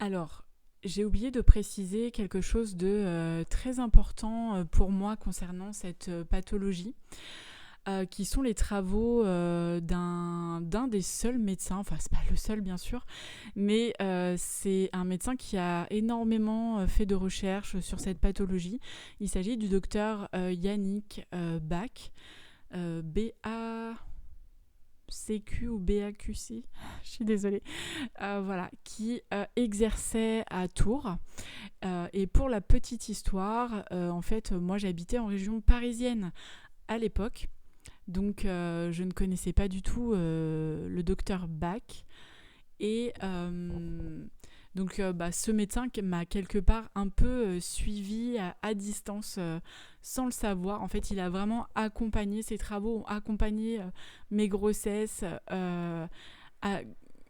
Alors, j'ai oublié de préciser quelque chose de très important pour moi concernant cette pathologie, qui sont les travaux d'un des seuls médecins, enfin c'est pas le seul bien sûr, mais c'est un médecin qui a énormément fait de recherches sur cette pathologie. Il s'agit du docteur Yannick Bach, BACQ ou BAQC, je suis désolée, voilà, qui exerçait à Tours. Et pour la petite histoire, en fait, moi j'habitais en région parisienne à l'époque, donc je ne connaissais pas du tout le docteur Bach. Et donc ce médecin qui m'a quelque part un peu suivi à distance sans le savoir. En fait, il a vraiment accompagné, ses travaux ont accompagné mes grossesses à-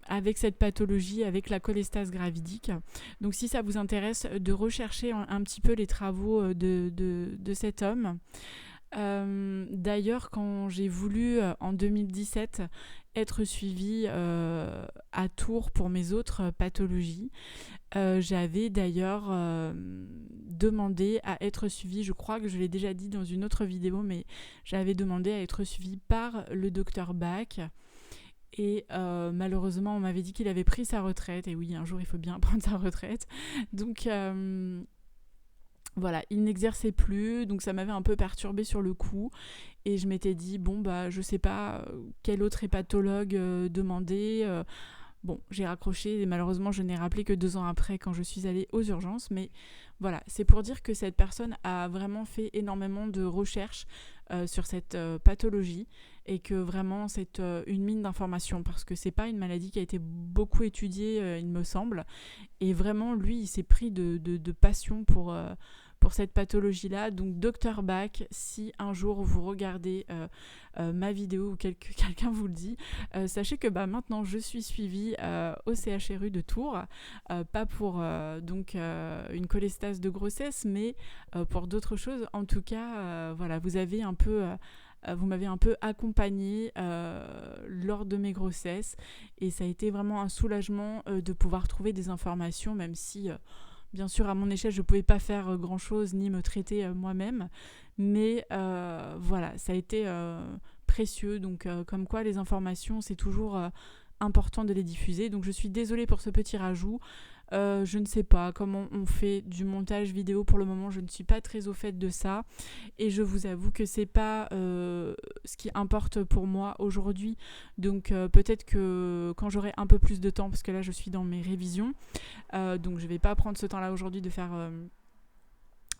avec cette pathologie, avec la cholestase gravidique. Donc si ça vous intéresse de rechercher un petit peu les travaux de cet homme. D'ailleurs, quand j'ai voulu en 2017 être suivie à Tours pour mes autres pathologies, j'avais d'ailleurs demandé à être suivie, je crois que je l'ai déjà dit dans une autre vidéo, mais j'avais demandé à être suivie par le docteur Bach. Et malheureusement, on m'avait dit qu'il avait pris sa retraite. Et oui, un jour, il faut bien prendre sa retraite. Donc voilà, il n'exerçait plus, donc ça m'avait un peu perturbée sur le coup. Et je m'étais dit, bon, je sais pas quel autre hépatologue demander. Bon, j'ai raccroché et malheureusement, je n'ai rappelé que 2 ans après quand je suis allée aux urgences. Mais voilà, c'est pour dire que cette personne a vraiment fait énormément de recherches sur cette pathologie et que vraiment c'est une mine d'informations parce que c'est pas une maladie qui a été beaucoup étudiée, il me semble. Et vraiment, lui, il s'est pris de passion pour cette pathologie-là. Donc, Dr Bach, si un jour vous regardez ma vidéo ou quelqu'un vous le dit, sachez que maintenant, je suis suivie au CHRU de Tours, pas pour une cholestase de grossesse, mais pour d'autres choses. En tout cas, voilà, vous m'avez un peu accompagnée lors de mes grossesses et ça a été vraiment un soulagement de pouvoir trouver des informations, même si bien sûr à mon échelle je ne pouvais pas faire grand chose ni me traiter moi-même, mais voilà, ça a été précieux. Donc comme quoi les informations c'est toujours important de les diffuser. Donc je suis désolée pour ce petit rajout. Je ne sais pas comment on fait du montage vidéo pour le moment, je ne suis pas très au fait de ça et je vous avoue que c'est pas ce qui importe pour moi aujourd'hui. Donc peut-être que quand j'aurai un peu plus de temps, parce que là je suis dans mes révisions, donc je vais pas prendre ce temps-là aujourd'hui de faire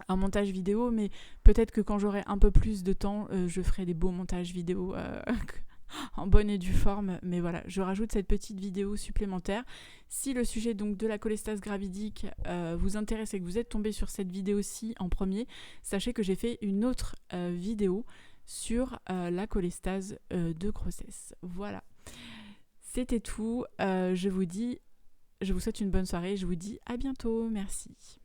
un montage vidéo, mais peut-être que quand j'aurai un peu plus de temps, je ferai des beaux montages vidéo en bonne et due forme. Mais voilà, je rajoute cette petite vidéo supplémentaire. Si le sujet donc de la cholestase gravidique vous intéresse et que vous êtes tombé sur cette vidéo-ci en premier, sachez que j'ai fait une autre vidéo sur la cholestase de grossesse. Voilà, c'était tout. Je vous souhaite une bonne soirée. Je vous dis à bientôt. Merci.